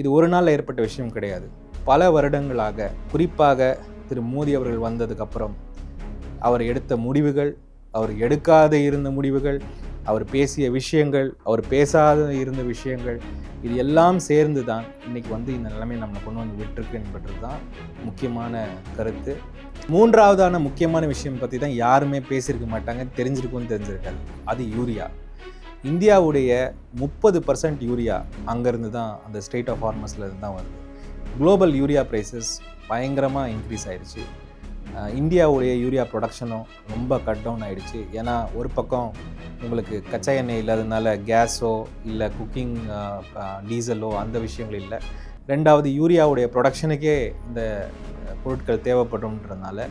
இது ஒரு நாளில் ஏற்பட்ட விஷயம் கிடையாது. பல வருடங்களாக, குறிப்பாக திரு மோடி அவர்கள் வந்ததுக்கப்புறம் அவர் எடுத்த முடிவுகள், அவர் எடுக்காத இருந்த முடிவுகள், அவர் பேசிய விஷயங்கள், அவர் பேசாத இருந்த விஷயங்கள், இது எல்லாம் சேர்ந்து தான் இன்றைக்கி இந்த நிலைமை நம்மளை கொண்டு வந்து விட்டுருக்கு என்பது தான் முக்கியமான கருத்து. மூன்றாவதான முக்கியமான விஷயம் பற்றி தான் யாருமே பேசியிருக்க மாட்டாங்க, தெரிஞ்சிருக்காது. அது யூரியா. இந்தியாவுடைய 30% யூரியா அங்கேருந்து தான், அந்த ஸ்டேட் ஆஃப் ஹார்மஸ்லேருந்து தான் வருது. குளோபல் யூரியா ப்ரைஸஸ் பயங்கரமாக இன்க்ரீஸ் ஆகிடுச்சு. இந்தியாவுடைய யூரியா ப்ரொடக்ஷனும் ரொம்ப கட் டவுன் ஆகிடுச்சு. ஏன்னா ஒரு பக்கம் உங்களுக்கு கச்சா எண்ணெய் இல்லாததுனால கேஸோ இல்லை குக்கிங் டீசலோ அந்த விஷயங்கள் இல்லை. ரெண்டாவது யூரியாவுடைய ப்ரொடக்ஷனுக்கே இந்த பொருட்கள் தேவைப்படும்ன்றதுனால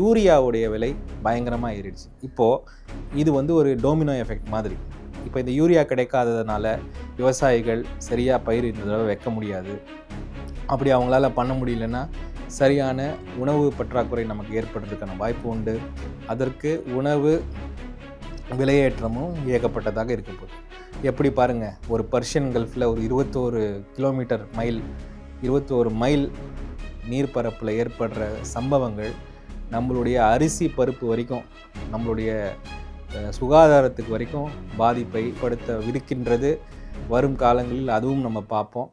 யூரியாவுடைய விலை பயங்கரமாக ஏறிடுச்சு. இப்போது இது ஒரு டோமினோ எஃபெக்ட் மாதிரி. இப்போ இந்த யூரியா கிடைக்காததுனால விவசாயிகள் சரியாக பயிர் இந்த தடவை வைக்க முடியாது. அப்படி அவங்களால பண்ண முடியலன்னா சரியான உணவு பற்றாக்குறை நமக்கு ஏற்படுறதுக்கான வாய்ப்பு உண்டு. அதற்கு உணவு விலையேற்றமும் ஏகப்பட்டதாக இருக்க போகுது. எப்படி பாருங்கள், ஒரு பர்ஷியன் கல்ஃபில் ஒரு 21 மைல் நீர்ப்பரப்பில் ஏற்படுற சம்பவங்கள் நம்மளுடைய அரிசி பருப்பு வரைக்கும், நம்மளுடைய சுகாதாரத்துக்கு வரைக்கும் பாதிப்பை ஏற்படுத்த விடுக்கின்றது. வரும் காலங்களில் அதுவும் நம்ம பார்ப்போம்.